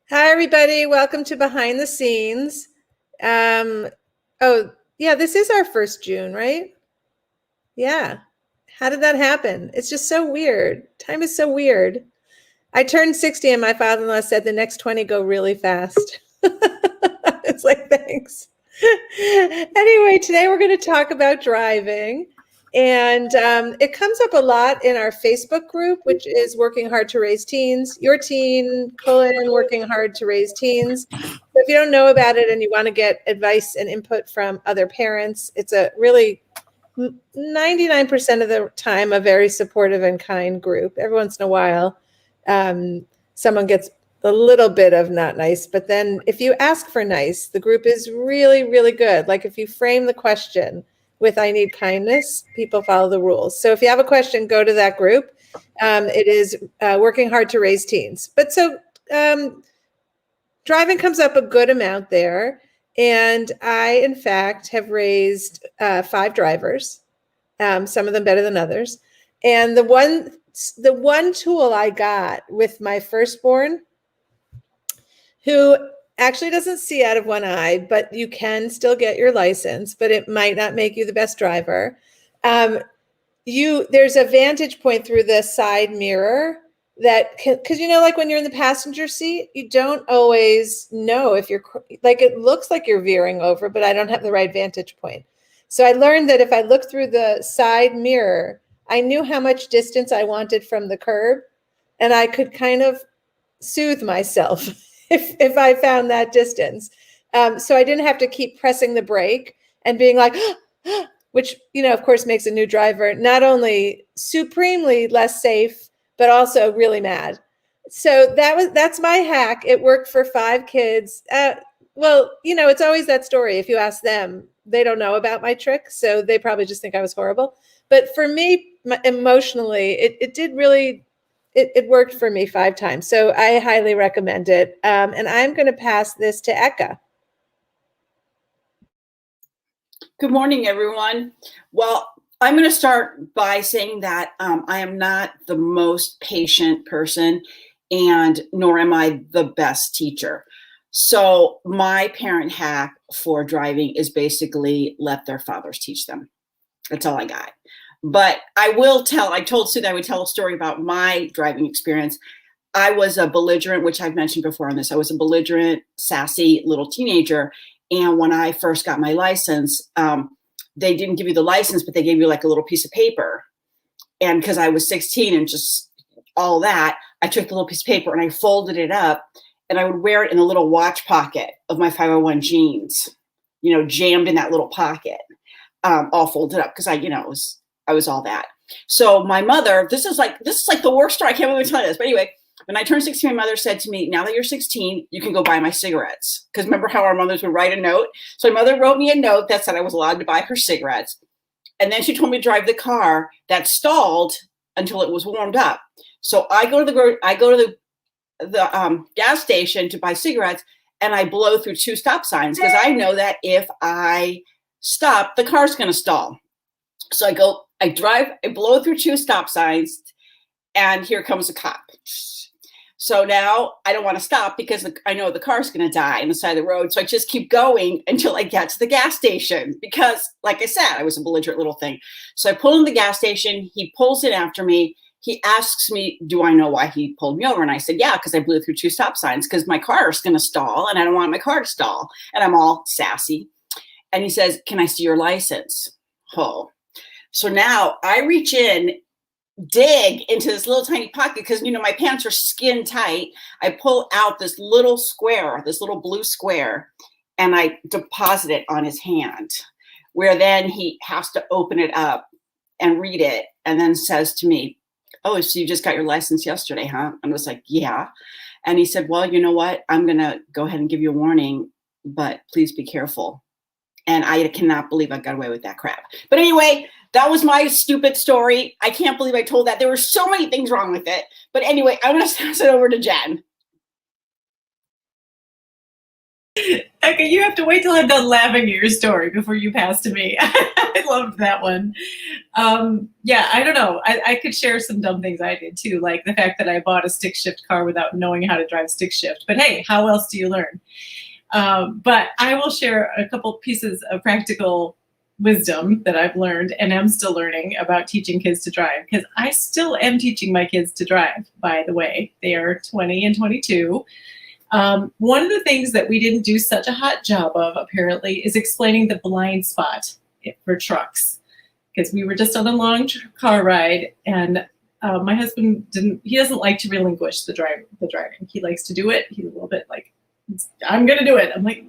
Hi, everybody. Welcome to Behind the Scenes. Um, oh, yeah, this is our first June, right? Yeah. How did that happen? It's just so weird. Time is so weird. I turned 60 and my father-in-law said the next 20 go really fast. It's like, thanks. Anyway, today we're going to talk about driving. And it comes up a lot in our Facebook group, which is Working Hard to Raise Teens. Your teen, colon, Working Hard to Raise Teens. So if you don't know about it and you want to get advice and input from other parents, it's a really 99% of the time a very supportive and kind group. Every once in a while, someone gets a little bit of not nice, but then if you ask for nice, the group is really, really good. Like if you frame the question with "I need kindness," people follow the rules. So if you have a question, go to that group. It is Working Hard to Raise Teens. But so driving comes up a good amount there. And I, in fact, have raised 5 drivers, some of them better than others. And the one tool I got with my firstborn, who actually doesn't see out of one eye, but you can still get your license, but it might not make you the best driver. There's a vantage point through the side mirror that can, because like when you're in the passenger seat, you don't always know if you're like, it looks like you're veering over, but I don't have the right vantage point. So I learned that if I look through the side mirror, I knew how much distance I wanted from the curb, and I could kind of soothe myself if I found that distance. So I didn't have to keep pressing the brake and being like, which, of course, makes a new driver not only supremely less safe, but also really mad. So that's my hack. It worked for 5 kids. Well, it's always that story. If you ask them, they don't know about my trick, so they probably just think I was horrible. But for me, emotionally, it did really, it worked for me 5 times. So I highly recommend it. And I'm going to pass this to Eka. Good morning, everyone. Well, I'm going to start by saying that I am not the most patient person, and nor am I the best teacher. So my parent hack for driving is basically let their fathers teach them. That's all I got. But I told Sue that I would tell a story about my driving experience. I was a belligerent, which I've mentioned before on this, I was a belligerent, sassy little teenager. And when I first got my license, they didn't give you the license, but they gave you like a little piece of paper. And because I was 16 and just all that, I took the little piece of paper and I folded it up and I would wear it in the little watch pocket of my 501 jeans, jammed in that little pocket, all folded up because I was all that. So my mother, this is like the worst story. I can't believe I'm telling you this, but anyway. When I turned 16, my mother said to me, now that you're 16, you can go buy my cigarettes. Because remember how our mothers would write a note? So my mother wrote me a note that said I was allowed to buy her cigarettes. And then she told me to drive the car that stalled until it was warmed up. So I go to the gas station to buy cigarettes, and I blow through 2 stop signs because I know that if I stop, the car's going to stall. So I blow through 2 stop signs, and here comes a cop. So now I don't want to stop because I know the car's going to die on the side of the road. So I just keep going until I get to the gas station because, like I said, I was a belligerent little thing. So I pull in the gas station. He pulls in after me. He asks me, do I know why he pulled me over? And I said, yeah, because I blew through 2 stop signs because my car is going to stall and I don't want my car to stall. And I'm all sassy. And he says, can I see your license? Oh. So now I reach in, dig into this little tiny pocket because my pants are skin tight. I pull out this little blue square, and I deposit it on his hand, where then he has to open it up and read it, and then says to me, oh, so you just got your license yesterday, huh? And I was like, yeah. And he said, well, you know what? I'm gonna go ahead and give you a warning, but please be careful. And I cannot believe I got away with that crap. But anyway, that was my stupid story. I can't believe I told that. There were so many things wrong with it. But anyway, I'm going to pass it over to Jen. Okay, you have to wait till I'm done laughing at your story before you pass to me. I loved that one. Yeah, I don't know. I could share some dumb things I did too, like the fact that I bought a stick shift car without knowing how to drive stick shift. But hey, how else do you learn? But I will share a couple pieces of practical wisdom that I've learned and am still learning about teaching kids to drive, because I still am teaching my kids to drive, by the way. They are 20 and 22. One of the things that we didn't do such a hot job of, apparently, is explaining the blind spot for trucks, because we were just on a long car ride, and my husband doesn't like to relinquish the driving. He likes to do it. He's a little bit like, I'm going to do it. I'm like,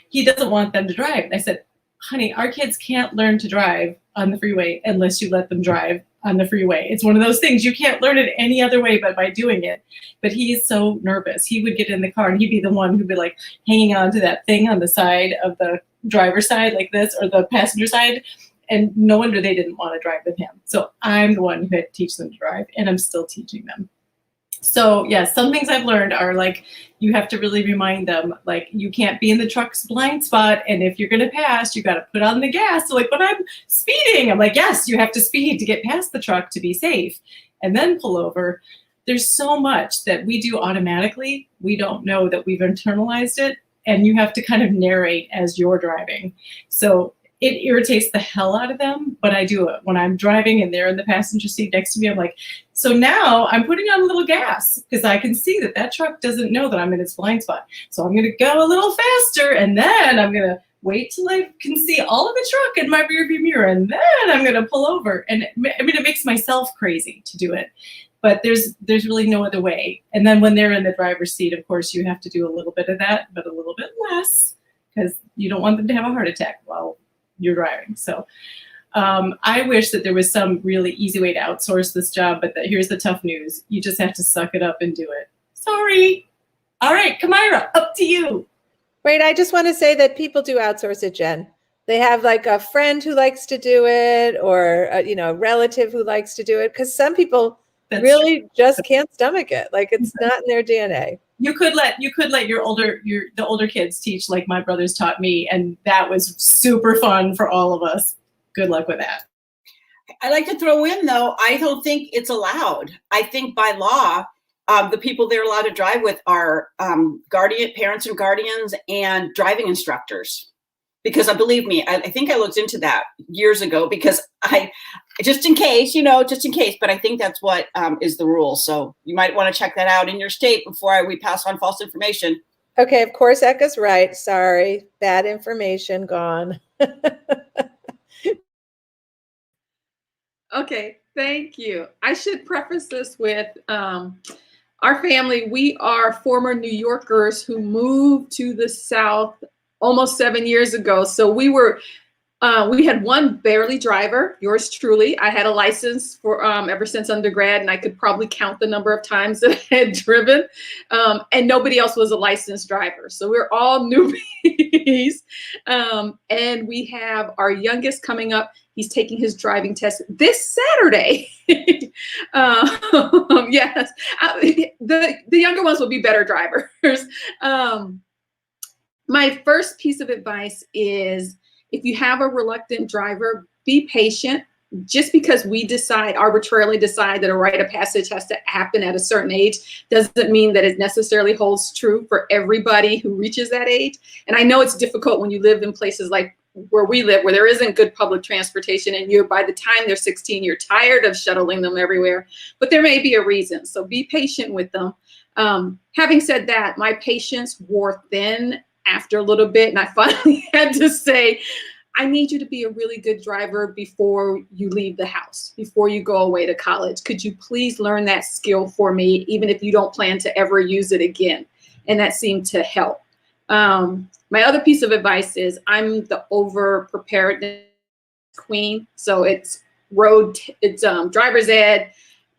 he doesn't want them to drive. And I said, honey, our kids can't learn to drive on the freeway unless you let them drive on the freeway. It's one of those things. You can't learn it any other way but by doing it. But he is so nervous. He would get in the car and he'd be the one who'd be like hanging on to that thing on the side of the driver's side like this, or the passenger side. And no wonder they didn't want to drive with him. So I'm the one who had to teach them to drive, and I'm still teaching them. So yeah, some things I've learned are like, you have to really remind them, like, you can't be in the truck's blind spot, and if you're going to pass, you got to put on the gas. So like, but I'm speeding. I'm like, yes, you have to speed to get past the truck to be safe, and then pull over. There's so much that we do automatically. We don't know that we've internalized it, and you have to kind of narrate as you're driving. So it irritates the hell out of them, but I do it. When I'm driving and they're in the passenger seat next to me, I'm like, so now I'm putting on a little gas, because I can see that that truck doesn't know that I'm in its blind spot. So I'm going to go a little faster, and then I'm going to wait till I can see all of the truck in my rearview mirror, and then I'm going to pull over. And it makes myself crazy to do it, but there's really no other way. And then when they're in the driver's seat, of course, you have to do a little bit of that, but a little bit less, because you don't want them to have a heart attack while you're driving. So I wish that there was some really easy way to outsource this job, but here's the tough news. You just have to suck it up and do it. Sorry. All right, Kamira, up to you. Wait, I just want to say that people do outsource it, Jen. They have like a friend who likes to do it, or a relative who likes to do it, because some people really just can't stomach it. Like, it's not in their DNA. You could let the older kids teach, like my brothers taught me, and that was super fun for all of us. Good luck with that. I'd like to throw in, though, I don't think it's allowed. I think by law, the people they're allowed to drive with are parents and guardians and driving instructors. Because believe me, I think I looked into that years ago, because just in case, but I think that's what is the rule. So you might want to check that out in your state before we pass on false information. Okay, of course, Ekka's right. Sorry, bad information gone. Okay, thank you. I should preface this with our family. We are former New Yorkers who moved to the South almost 7 years ago. So we had one barely driver, yours truly. I had a license for ever since undergrad, and I could probably count the number of times that I had driven, and nobody else was a licensed driver. So we're all newbies. And we have our youngest coming up. He's taking his driving test this Saturday. Yes, the younger ones will be better drivers. My first piece of advice is, if you have a reluctant driver, be patient. Just because we arbitrarily decide that a rite of passage has to happen at a certain age doesn't mean that it necessarily holds true for everybody who reaches that age. And I know it's difficult when you live in places like where we live, where there isn't good public transportation, and by the time they're 16, you're tired of shuttling them everywhere. But there may be a reason. So be patient with them. Having said that, my patience wore thin after a little bit, and I finally had to say, I need you to be a really good driver before you leave the house, before you go away to college. Could you please learn that skill for me, even if you don't plan to ever use it again? And that seemed to help. My other piece of advice is, I'm the over preparedness queen. So it's driver's ed,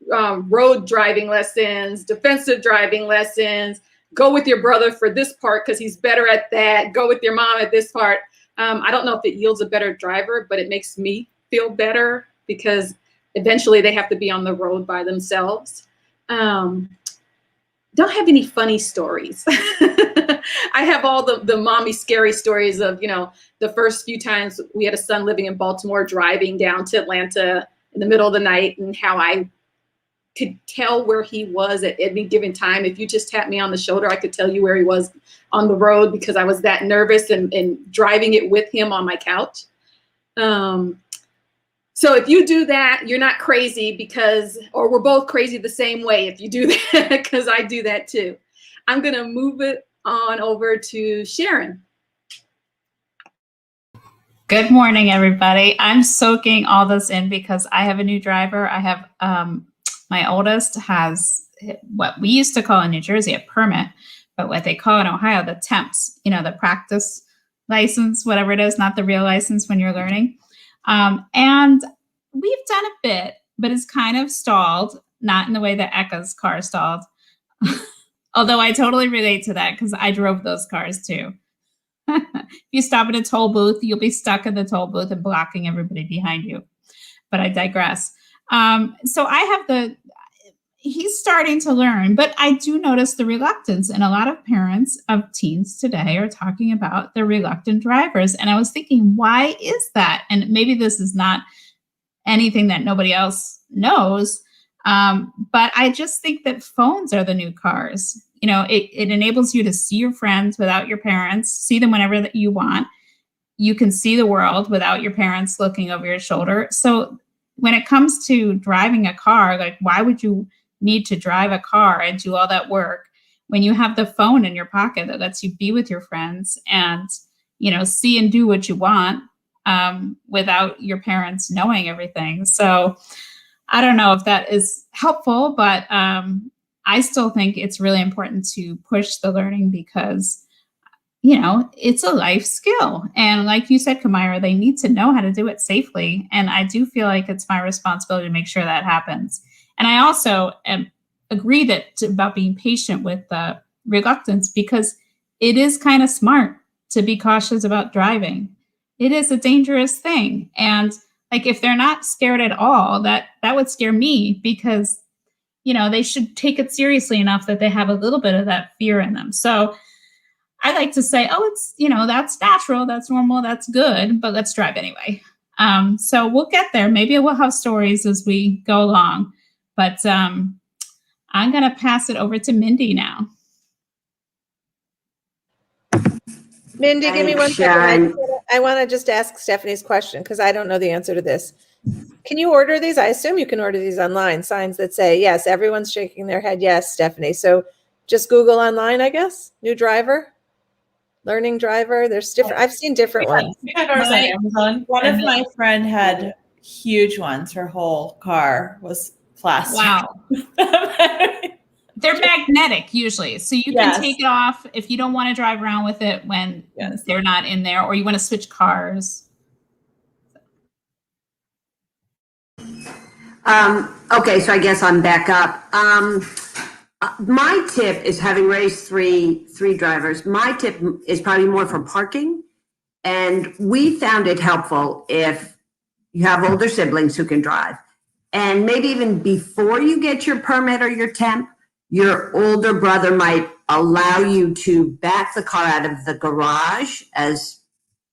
road driving lessons, defensive driving lessons. Go with your brother for this part because he's better at that. Go with your mom at this part. I don't know if it yields a better driver, but it makes me feel better, because eventually they have to be on the road by themselves. Don't have any funny stories. I I have all the mommy scary stories of, the first few times we had a son living in Baltimore, driving down to Atlanta in the middle of the night, and how I could tell where he was at any given time. If you just tapped me on the shoulder, I could tell you where he was on the road because I was that nervous and driving it with him on my couch. So if you do that, you're not crazy or we're both crazy the same way if you do that, because I do that too. I'm going to move it on over to Sharon. Good morning, everybody. I'm soaking all this in because I have a new driver. I have, my oldest has what we used to call in New Jersey a permit, but what they call in Ohio, the temps, the practice license, whatever it is, not the real license when you're learning. And we've done a bit, but it's kind of stalled, not in the way that Eka's car stalled. Although I totally relate to that because I drove those cars too. If you stop at a toll booth, you'll be stuck in the toll booth and blocking everybody behind you. But I digress. So I have he's starting to learn, but I do notice the reluctance. And a lot of parents of teens today are talking about the reluctant drivers. And I was thinking, why is that? And maybe this is not anything that nobody else knows. But I just think that phones are the new cars. It enables you to see your friends without your parents, see them whenever that you want. You can see the world without your parents looking over your shoulder. So when it comes to driving a car, like, why would you need to drive a car and do all that work when you have the phone in your pocket that lets you be with your friends and, see and do what you want without your parents knowing everything? So I don't know if that is helpful, but I still think it's really important to push the learning because, it's a life skill. And like you said, Kamira, they need to know how to do it safely. And I do feel like it's my responsibility to make sure that happens. And I also agree about being patient with the reluctance because it is kind of smart to be cautious about driving. It is a dangerous thing. And like, if they're not scared at all, that would scare me because, they should take it seriously enough that they have a little bit of that fear in them. So I like to say, it's, that's natural, that's normal, that's good, but let's drive anyway. So we'll get there. Maybe we'll have stories as we go along, but I'm going to pass it over to Mindy now. Mindy, give me 1 second. I want to just ask Stephanie's question because I don't know the answer to this. Can you order these? I assume you can order these online, signs that say, yes, everyone's shaking their head. Yes, Stephanie. So just Google online, I guess. New driver, learning driver. There's different. I've seen different ones. We had ours on Amazon. One of my friend had huge ones. Her whole car was plastic. Wow. They're magnetic usually. So you can take it off if you don't want to drive around with it when they're not in there, or you want to switch cars. Okay, so I guess I'm back up. My tip is, having raised three drivers, my tip is probably more for parking. And we found it helpful if you have older siblings who can drive. And maybe even before you get your permit or your temp, your older brother might allow you to back the car out of the garage as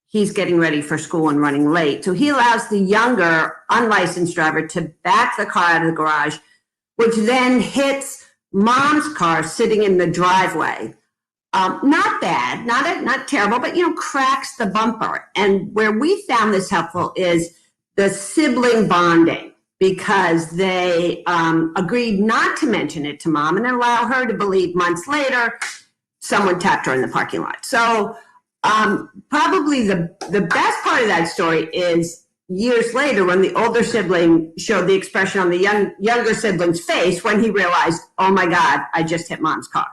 he's getting ready for school and running late. So he allows the younger unlicensed driver to back the car out of the garage, which then hits mom's car sitting in the driveway. Not bad, not terrible, but cracks the bumper. And where we found this helpful is the sibling bonding, because they agreed not to mention it to mom and allow her to believe months later someone tapped her in the parking lot. So probably the best part of that story is years later when the older sibling showed the expression on the younger sibling's face when he realized, oh my God, I just hit mom's car.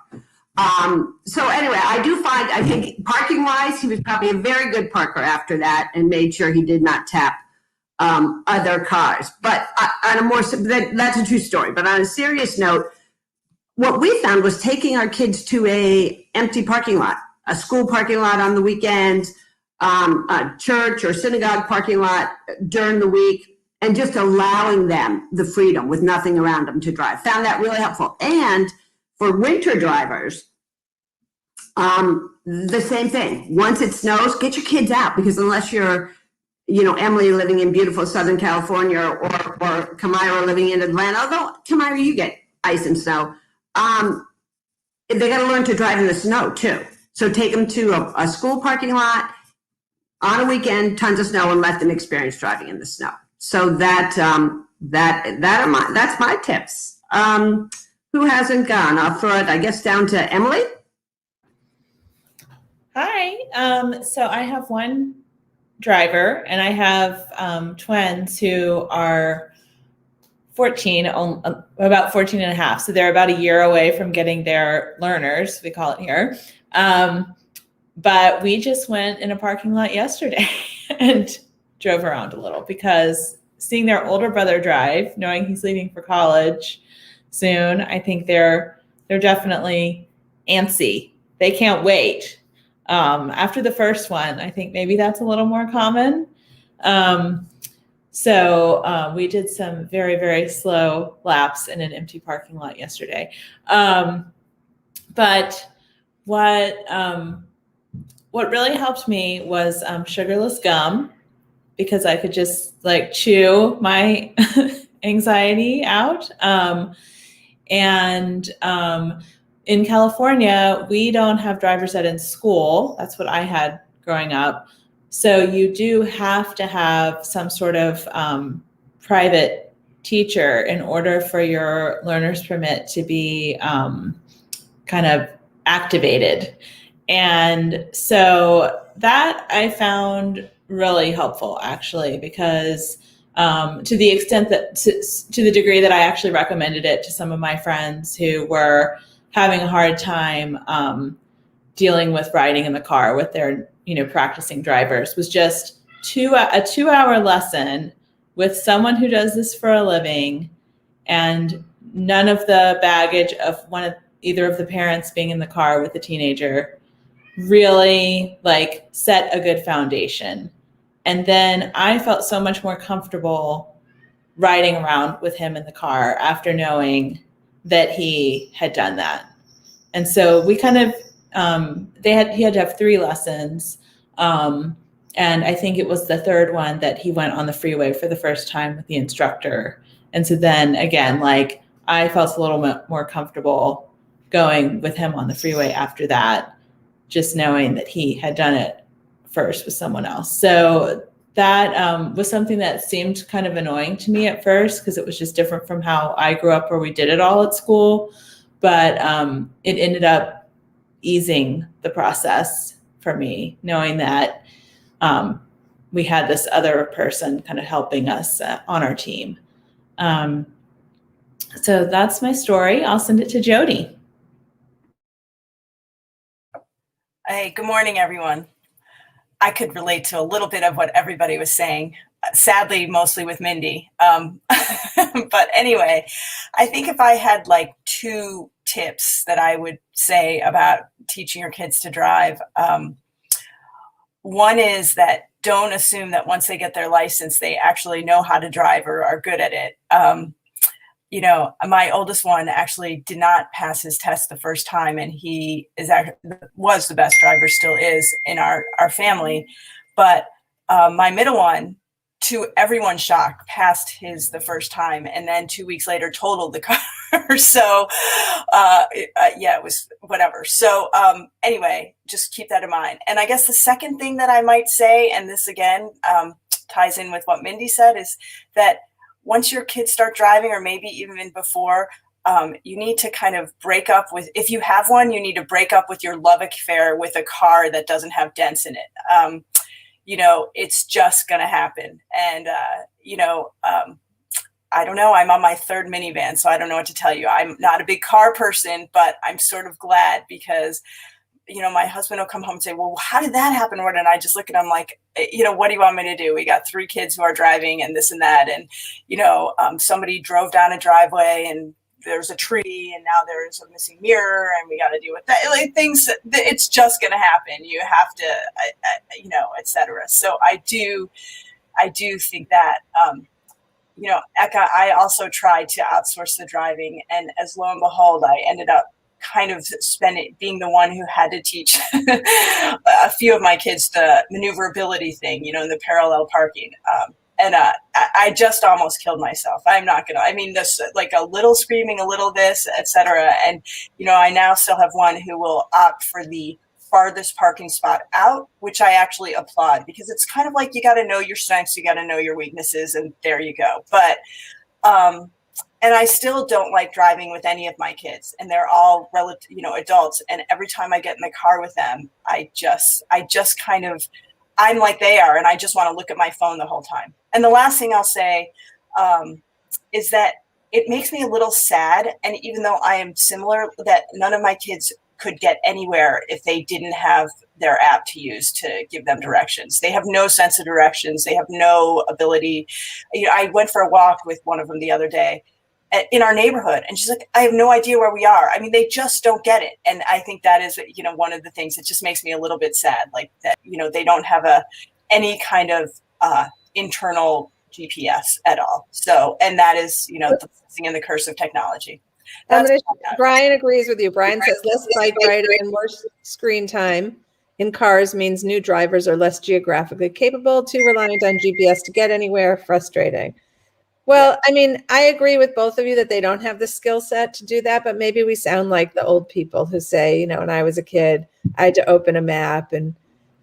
So anyway, I think parking wise, he was probably a very good parker after that and made sure he did not tap other cars. But that's a true story. But on a serious note, what we found was taking our kids to a empty parking lot, a school parking lot on the weekends, a church or synagogue parking lot during the week, and just allowing them the freedom with nothing around them to drive. Found that really helpful. And for winter drivers, The same thing. Once it snows, get your kids out, because unless you're, you know, Emily living in beautiful Southern California, or Kamira living in Atlanta, although Kamira, you get ice and snow. They got to learn to drive in the snow too. So take them to a school parking lot on a weekend, tons of snow, and let them experience driving in the snow. So that's my tips. Who hasn't gone? I'll throw it, I guess, down to Emily. Hi. So I have one driver, and I have twins who are 14, about 14 and a half. So they're about a year away from getting their learners, we call it here. But we just went in a parking lot yesterday and drove around a little, because seeing their older brother drive, knowing he's leaving for college soon, I think they're definitely antsy. They can't wait. After the first one, I think maybe that's a little more common. So we did some very, very slow laps in an empty parking lot yesterday. But what really helped me was sugarless gum, because I could just like chew my anxiety out. In California, we don't have driver's ed in school. That's what I had growing up. So you do have to have some sort of private teacher in order for your learner's permit to be kind of activated. And so that I found really helpful, actually, because to the extent that, to the degree that I actually recommended it to some of my friends who were having a hard time dealing with riding in the car with their, practicing drivers, was just a 2-hour lesson with someone who does this for a living, and none of the baggage of either of the parents being in the car with the teenager really like set a good foundation. And then I felt so much more comfortable riding around with him in the car after knowing that he had done that. And so we kind of, he had to have 3 lessons. And I think it was the third one that he went on the freeway for the first time with the instructor. And so then again, like I felt a little bit more comfortable going with him on the freeway after that, just knowing that he had done it first with someone else. So that was something that seemed kind of annoying to me at first, because it was just different from how I grew up, where we did it all at school. But it ended up easing the process for me, knowing that we had this other person kind of helping us on our team. So that's my story. I'll send it to Jody. Hey, good morning, everyone. I could relate to a little bit of what everybody was saying, sadly, mostly with Mindy. But anyway, I think if I had like 2 tips that I would say about teaching your kids to drive, one is that don't assume that once they get their license, they actually know how to drive or are good at it. My oldest one actually did not pass his test the first time, and he was the best driver, still is, in our family. But my middle one, to everyone's shock, passed his the first time, and then 2 weeks later totaled the car. So it was whatever. So anyway, just keep that in mind. And I guess the second thing that I might say, and this again ties in with what Mindy said, is that once your kids start driving, or maybe even before, you need to kind of break up with, if you have one, you need to break up with your love affair with a car that doesn't have dents in it. It's just going to happen. And, I don't know, I'm on my 3rd minivan, so I don't know what to tell you. I'm not a big car person, but I'm sort of glad, because my husband will come home and say, well, how did that happen? And I just look at him like, what do you want me to do? We got 3 kids who are driving and this and that. And, somebody drove down a driveway and there's a tree, and now there's a missing mirror, and we got to deal with that. Like things, it's just going to happen. You have to, et cetera. So I do think that, Eka, I also tried to outsource the driving, and as lo and behold, I ended up kind of being the one who had to teach a few of my kids the maneuverability thing, in the parallel parking. And I just almost killed myself. I'm not gonna. I mean, this like a little screaming, a little this, etc. And I now still have one who will opt for the farthest parking spot out, which I actually applaud, because it's kind of like you got to know your strengths, you got to know your weaknesses, and there you go. But and I still don't like driving with any of my kids, and they're all adults. And every time I get in the car with them, I just kind of, I'm like they are, and I just want to look at my phone the whole time. And the last thing I'll say is that it makes me a little sad, and even though I am similar, that none of my kids could get anywhere if they didn't have their app to use to give them directions. They have no sense of directions. They have no ability. I went for a walk with one of them the other day in our neighborhood, and she's like, I have no idea where we are. I mean, they just don't get it. And I think that is, one of the things that just makes me a little bit sad, like that, they don't have any kind of internal GPS at all. So, and that is, the blessing and the curse of technology. Brian agrees with you. Brian says less bike riding and more screen time in cars means new drivers are less geographically capable, too reliant on GPS to get anywhere, frustrating. Well, I mean, I agree with both of you that they don't have the skill set to do that, but maybe we sound like the old people who say, when I was a kid, I had to open a map and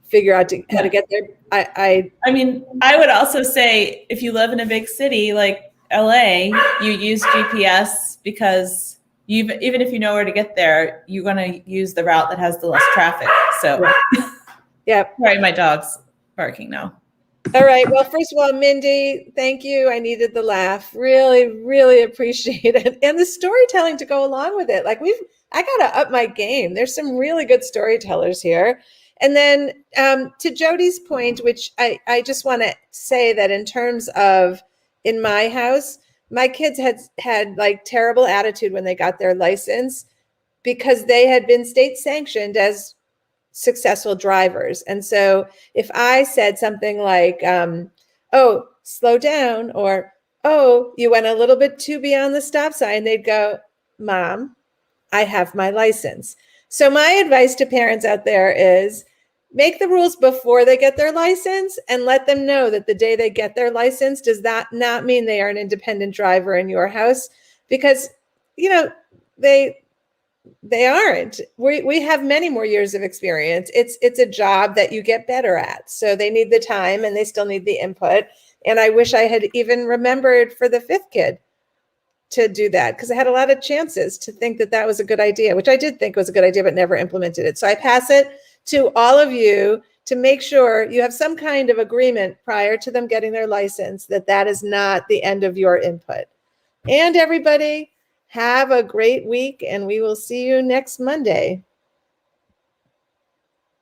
figure out how to get there. I mean, I would also say if you live in a big city like LA, you use GPS because even if you know where to get there, you're going to use the route that has the less traffic. So, yeah. Sorry, my dog's barking now. All right. Well, first of all, Mindy, thank you. I needed the laugh. Really, really appreciate it. And the storytelling to go along with it. Like I got to up my game. There's some really good storytellers here. And then to Jody's point, which I just want to say that in terms of in my house, my kids had like terrible attitude when they got their license because they had been state sanctioned as successful drivers. And so if I said something like, oh, slow down, or, oh, you went a little bit too beyond the stop sign, they'd go, Mom, I have my license. So my advice to parents out there is make the rules before they get their license and let them know that the day they get their license does that not mean they are an independent driver in your house, because, they aren't. We have many more years of experience. It's a job that you get better at. So they need the time and they still need the input. And I wish I had even remembered for the fifth kid to do that, because I had a lot of chances to think that was a good idea, which I did think was a good idea, but never implemented it. So I pass it to all of you to make sure you have some kind of agreement prior to them getting their license that is not the end of your input. And everybody, have a great week, and we will see you next Monday.